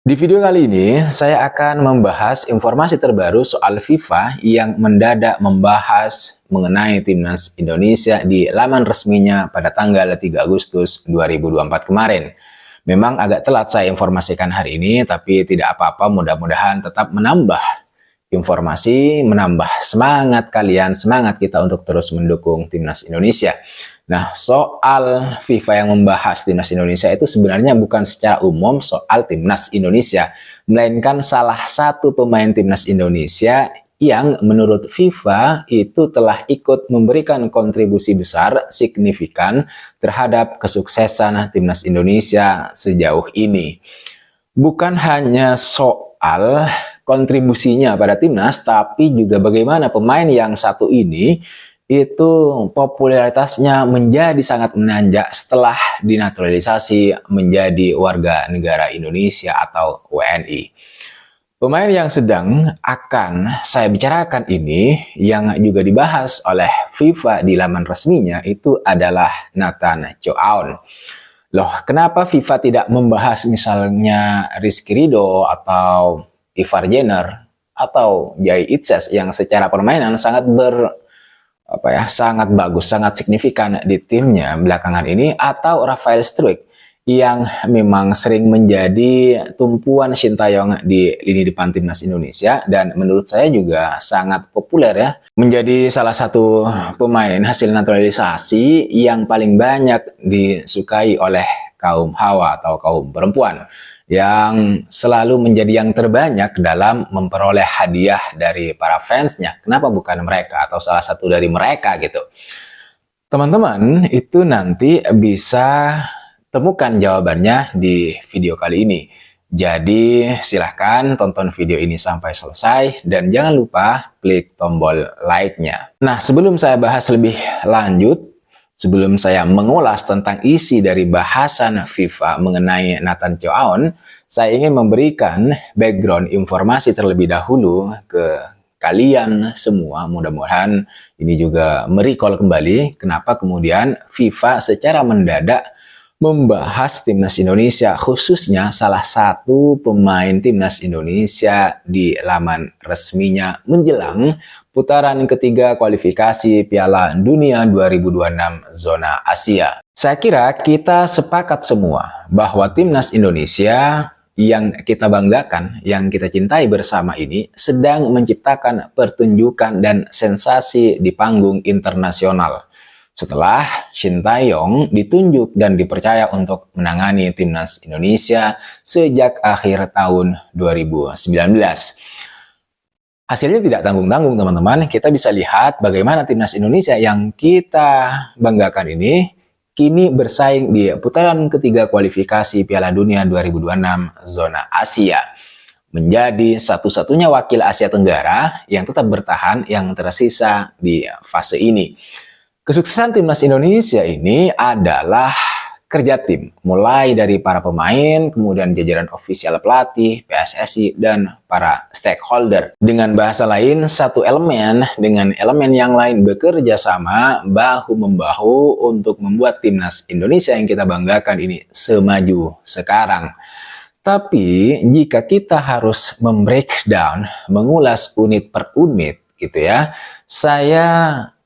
Di video kali ini, saya akan membahas informasi terbaru soal FIFA yang mendadak membahas mengenai timnas Indonesia di laman resminya pada tanggal 3 Agustus 2024 kemarin. Memang agak telat saya informasikan hari ini, tapi tidak apa-apa, mudah-mudahan tetap menambah informasi, menambah semangat kalian, semangat kita untuk terus mendukung timnas Indonesia. Nah, soal FIFA yang membahas timnas Indonesia itu sebenarnya bukan secara umum soal timnas Indonesia, melainkan salah satu pemain timnas Indonesia yang menurut FIFA itu telah ikut memberikan kontribusi besar, signifikan terhadap kesuksesan timnas Indonesia sejauh ini. Bukan hanya soal kontribusinya pada timnas, tapi juga bagaimana pemain yang satu ini itu popularitasnya menjadi sangat menanjak setelah dinaturalisasi menjadi warga negara Indonesia atau WNI. Pemain yang sedang akan saya bicarakan ini, yang juga dibahas oleh FIFA di laman resminya, itu adalah Nathan Chow. Loh, kenapa FIFA tidak membahas misalnya Rizky Ridho atau Ivar Jenner atau Jai Itzes yang secara permainan sangat sangat bagus, sangat signifikan di timnya belakangan ini, atau Rafael Struijk yang memang sering menjadi tumpuan Sintayong di lini depan timnas Indonesia dan menurut saya juga sangat populer ya, menjadi salah satu pemain hasil naturalisasi yang paling banyak disukai oleh kaum hawa atau kaum perempuan, yang selalu menjadi yang terbanyak dalam memperoleh hadiah dari para fansnya. Kenapa bukan mereka atau salah satu dari mereka gitu? Teman-teman itu nanti bisa temukan jawabannya di video kali ini. Jadi silahkan tonton video ini sampai selesai dan jangan lupa klik tombol like-nya. Nah, sebelum saya bahas lebih lanjut, sebelum saya mengulas tentang isi dari bahasan FIFA mengenai Nathan Chow, saya ingin memberikan background informasi terlebih dahulu ke kalian semua. Mudah-mudahan ini juga merecall kembali kenapa kemudian FIFA secara mendadak membahas timnas Indonesia, khususnya salah satu pemain timnas Indonesia di laman resminya menjelang putaran ketiga kualifikasi Piala Dunia 2026 zona Asia. Saya kira kita sepakat semua bahwa timnas Indonesia yang kita banggakan, yang kita cintai bersama ini sedang menciptakan pertunjukan dan sensasi di panggung internasional. Setelah Sintayong ditunjuk dan dipercaya untuk menangani timnas Indonesia sejak akhir tahun 2019. Hasilnya tidak tanggung-tanggung teman-teman, kita bisa lihat bagaimana timnas Indonesia yang kita banggakan ini kini bersaing di putaran ketiga kualifikasi Piala Dunia 2026 zona Asia. Menjadi satu-satunya wakil Asia Tenggara yang tetap bertahan yang tersisa di fase ini. Kesuksesan timnas Indonesia ini adalah kerja tim, mulai dari para pemain, kemudian jajaran ofisial pelatih, PSSI, dan para stakeholder. Dengan bahasa lain, satu elemen dengan elemen yang lain bekerja sama bahu-membahu untuk membuat timnas Indonesia yang kita banggakan ini semaju sekarang. Tapi jika kita harus membreakdown, mengulas unit per unit gitu ya, saya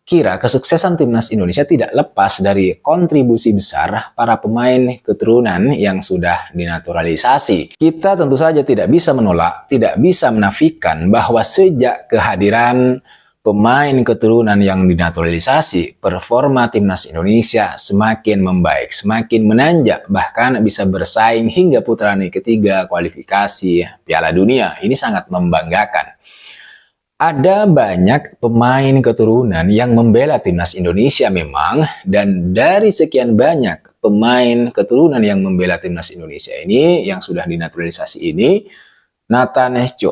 kira kesuksesan timnas Indonesia tidak lepas dari kontribusi besar para pemain keturunan yang sudah dinaturalisasi. Kita tentu saja tidak bisa menolak, tidak bisa menafikan bahwa sejak kehadiran pemain keturunan yang dinaturalisasi, performa timnas Indonesia semakin membaik, semakin menanjak, bahkan bisa bersaing hingga putaran ketiga kualifikasi Piala Dunia. Ini sangat membanggakan. Ada banyak pemain keturunan yang membela timnas Indonesia memang, dan dari sekian banyak pemain keturunan yang membela timnas Indonesia ini, yang sudah dinaturalisasi ini, Nathan Chow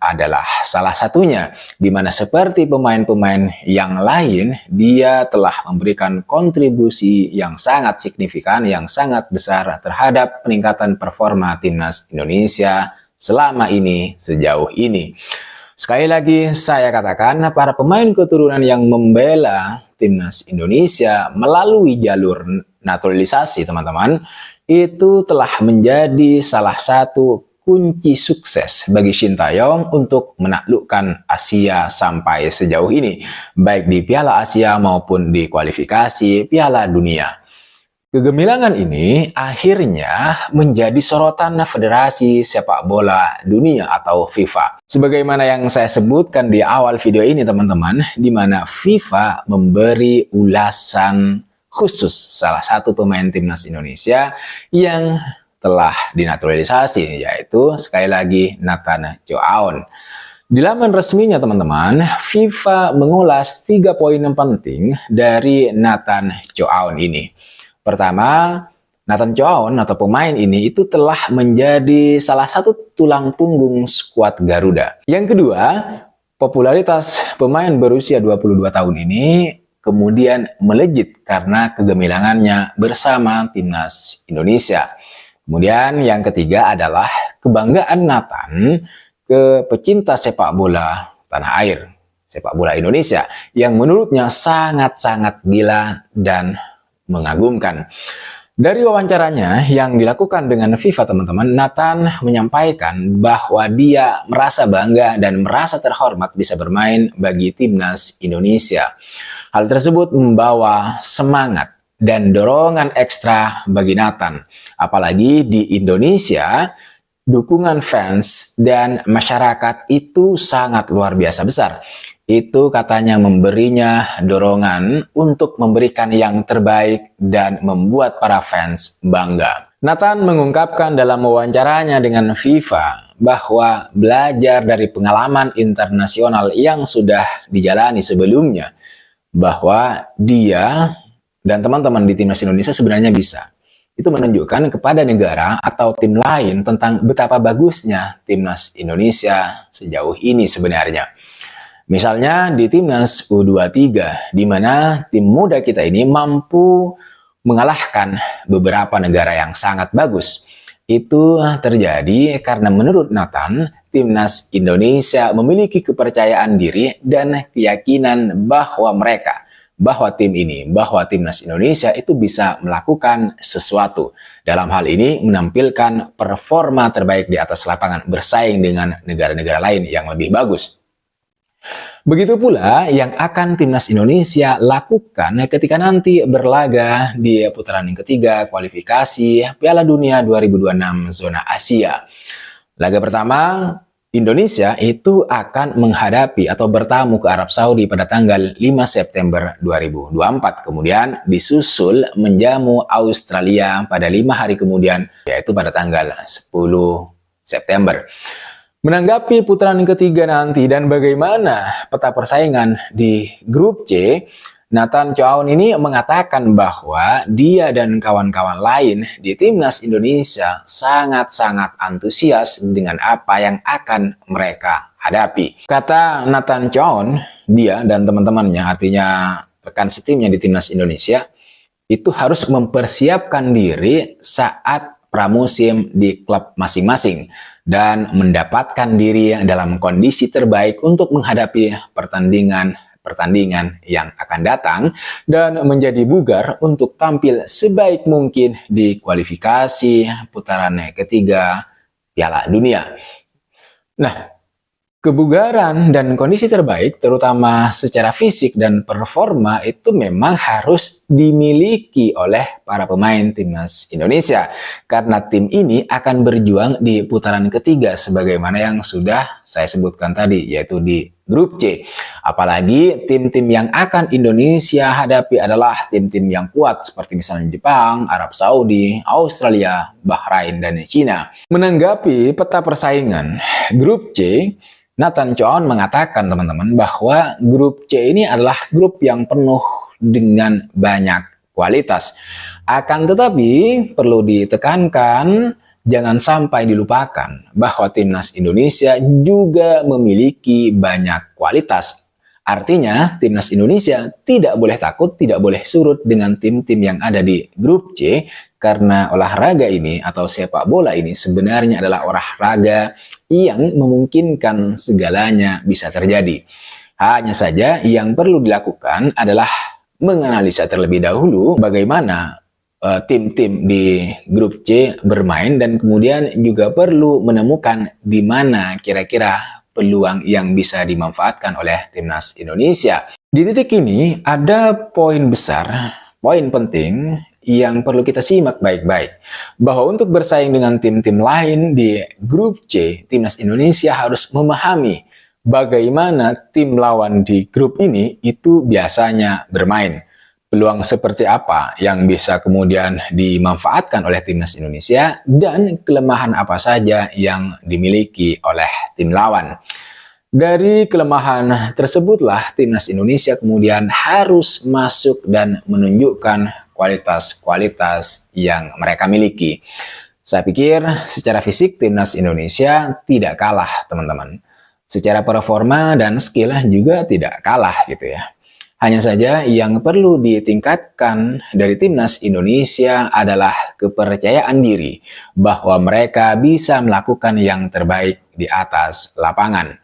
adalah salah satunya, di mana seperti pemain-pemain yang lain, dia telah memberikan kontribusi yang sangat signifikan, yang sangat besar terhadap peningkatan performa timnas Indonesia selama ini, sejauh ini. Sekali lagi saya katakan, para pemain keturunan yang membela timnas Indonesia melalui jalur naturalisasi teman-teman, itu telah menjadi salah satu kunci sukses bagi Sintayong untuk menaklukkan Asia sampai sejauh ini, baik di Piala Asia maupun di kualifikasi Piala Dunia. Kegemilangan ini akhirnya menjadi sorotan Federasi Sepak Bola Dunia atau FIFA. Sebagaimana yang saya sebutkan di awal video ini teman-teman, di mana FIFA memberi ulasan khusus salah satu pemain timnas Indonesia yang telah dinaturalisasi, yaitu sekali lagi Nathan Chow. Di laman resminya teman-teman, FIFA mengulas 3 poin penting dari Nathan Chow ini. Pertama, Nathan Chow atau pemain ini itu telah menjadi salah satu tulang punggung skuad Garuda. Yang kedua, popularitas pemain berusia 22 tahun ini kemudian melejit karena kegemilangannya bersama timnas Indonesia. Kemudian yang ketiga adalah kebanggaan Nathan ke pecinta sepak bola tanah air, sepak bola Indonesia, yang menurutnya sangat-sangat gila dan mengagumkan. Dari wawancaranya yang dilakukan dengan FIFA teman-teman, Nathan menyampaikan bahwa dia merasa bangga dan merasa terhormat bisa bermain bagi timnas Indonesia. Hal tersebut membawa semangat dan dorongan ekstra bagi Nathan. Apalagi di Indonesia, dukungan fans dan masyarakat itu sangat luar biasa besar. Itu katanya memberinya dorongan untuk memberikan yang terbaik dan membuat para fans bangga. Nathan mengungkapkan dalam wawancaranya dengan FIFA bahwa belajar dari pengalaman internasional yang sudah dijalani sebelumnya, bahwa dia dan teman-teman di timnas Indonesia sebenarnya bisa. Itu menunjukkan kepada negara atau tim lain tentang betapa bagusnya timnas Indonesia sejauh ini sebenarnya. Misalnya di timnas U23, di mana tim muda kita ini mampu mengalahkan beberapa negara yang sangat bagus. Itu terjadi karena menurut Nathan, timnas Indonesia memiliki kepercayaan diri dan keyakinan bahwa timnas Indonesia itu bisa melakukan sesuatu. Dalam hal ini menampilkan performa terbaik di atas lapangan bersaing dengan negara-negara lain yang lebih bagus. Begitu pula yang akan timnas Indonesia lakukan ketika nanti berlaga di putaran yang ketiga kualifikasi Piala Dunia 2026 zona Asia. Laga pertama, Indonesia itu akan menghadapi atau bertamu ke Arab Saudi pada tanggal 5 September 2024. Kemudian disusul menjamu Australia pada 5 hari kemudian, yaitu pada tanggal 10 September. Menanggapi putaran ketiga nanti dan bagaimana peta persaingan di grup C, Nathan Chow ini mengatakan bahwa dia dan kawan-kawan lain di timnas Indonesia sangat-sangat antusias dengan apa yang akan mereka hadapi. Kata Nathan Chow, dia dan teman-temannya, artinya rekan setimnya di timnas Indonesia, itu harus mempersiapkan diri saat pramusim di klub masing-masing dan mendapatkan diri dalam kondisi terbaik untuk menghadapi pertandingan yang akan datang dan menjadi bugar untuk tampil sebaik mungkin di kualifikasi putaran ketiga Piala Dunia. Nah, kebugaran dan kondisi terbaik, terutama secara fisik dan performa, itu memang harus dimiliki oleh para pemain timnas Indonesia. Karena tim ini akan berjuang di putaran ketiga sebagaimana yang sudah saya sebutkan tadi, yaitu di grup C. Apalagi tim-tim yang akan Indonesia hadapi adalah tim-tim yang kuat seperti misalnya Jepang, Arab Saudi, Australia, Bahrain, dan China. Menanggapi peta persaingan grup C, Nathan Chow mengatakan teman-teman bahwa grup C ini adalah grup yang penuh dengan banyak kualitas. Akan tetapi perlu ditekankan, jangan sampai dilupakan bahwa timnas Indonesia juga memiliki banyak kualitas. Artinya timnas Indonesia tidak boleh takut, tidak boleh surut dengan tim-tim yang ada di grup C, karena olahraga ini atau sepak bola ini sebenarnya adalah olahraga yang memungkinkan segalanya bisa terjadi. Hanya saja yang perlu dilakukan adalah menganalisa terlebih dahulu bagaimana tim-tim di grup C bermain, dan kemudian juga perlu menemukan di mana kira-kira peluang yang bisa dimanfaatkan oleh timnas Indonesia. Di titik ini ada poin besar, poin penting yang perlu kita simak baik-baik, bahwa untuk bersaing dengan tim-tim lain di grup C, timnas Indonesia harus memahami bagaimana tim lawan di grup ini itu biasanya bermain. Peluang seperti apa yang bisa kemudian dimanfaatkan oleh timnas Indonesia, dan kelemahan apa saja yang dimiliki oleh tim lawan. Dari kelemahan tersebutlah timnas Indonesia kemudian harus masuk dan menunjukkan kualitas-kualitas yang mereka miliki. Saya pikir secara fisik timnas Indonesia tidak kalah, teman-teman. Secara performa dan skill juga tidak kalah gitu ya. Hanya saja yang perlu ditingkatkan dari timnas Indonesia adalah kepercayaan diri bahwa mereka bisa melakukan yang terbaik di atas lapangan.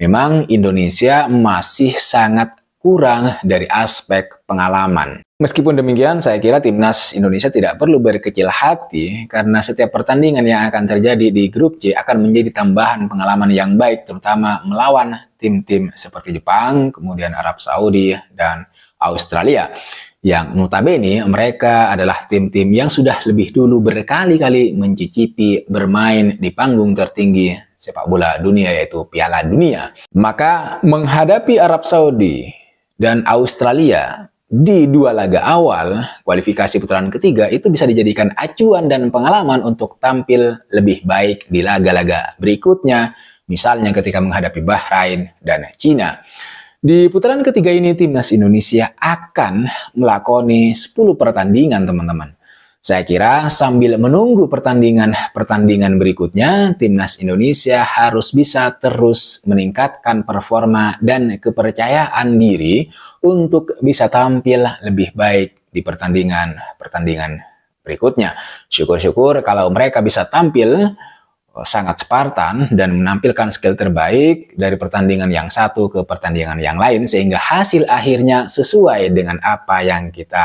Memang Indonesia masih sangat kurang dari aspek pengalaman. Meskipun demikian, saya kira timnas Indonesia tidak perlu berkecil hati karena setiap pertandingan yang akan terjadi di grup C akan menjadi tambahan pengalaman yang baik, terutama melawan tim-tim seperti Jepang, kemudian Arab Saudi, dan Australia. Yang notabene mereka adalah tim-tim yang sudah lebih dulu berkali-kali mencicipi bermain di panggung tertinggi sepak bola dunia, yaitu Piala Dunia. Maka menghadapi Arab Saudi dan Australia di dua laga awal kualifikasi putaran ketiga itu bisa dijadikan acuan dan pengalaman untuk tampil lebih baik di laga-laga berikutnya, misalnya ketika menghadapi Bahrain dan Cina. Di putaran ketiga ini timnas Indonesia akan melakoni 10 pertandingan, teman-teman. Saya kira sambil menunggu pertandingan berikutnya, timnas Indonesia harus bisa terus meningkatkan performa dan kepercayaan diri untuk bisa tampil lebih baik di pertandingan berikutnya. Syukur-syukur kalau mereka bisa tampil sangat Spartan dan menampilkan skill terbaik dari pertandingan yang satu ke pertandingan yang lain, sehingga hasil akhirnya sesuai dengan apa yang kita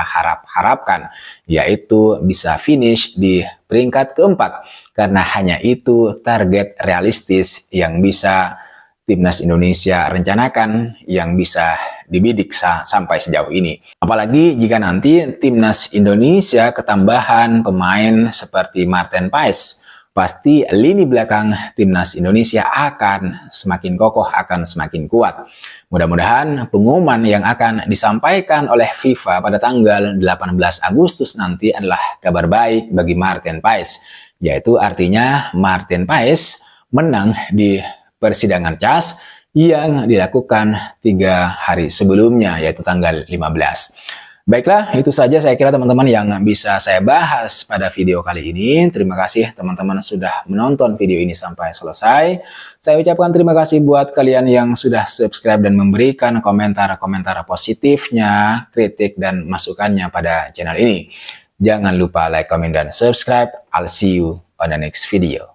harapkan, yaitu bisa finish di peringkat keempat, karena hanya itu target realistis yang bisa timnas Indonesia rencanakan, yang bisa dibidik sampai sejauh ini. Apalagi jika nanti timnas Indonesia ketambahan pemain seperti Marten Paes, pasti lini belakang timnas Indonesia akan semakin kokoh, akan semakin kuat. Mudah-mudahan pengumuman yang akan disampaikan oleh FIFA pada tanggal 18 Agustus nanti adalah kabar baik bagi Marten Paes, yaitu artinya Marten Paes menang di persidangan CAS yang dilakukan 3 hari sebelumnya, yaitu tanggal 15. Baiklah, itu saja saya kira teman-teman yang bisa saya bahas pada video kali ini. Terima kasih teman-teman sudah menonton video ini sampai selesai. Saya ucapkan terima kasih buat kalian yang sudah subscribe dan memberikan komentar-komentar positifnya, kritik, dan masukannya pada channel ini. Jangan lupa like, comment, dan subscribe. I'll see you on the next video.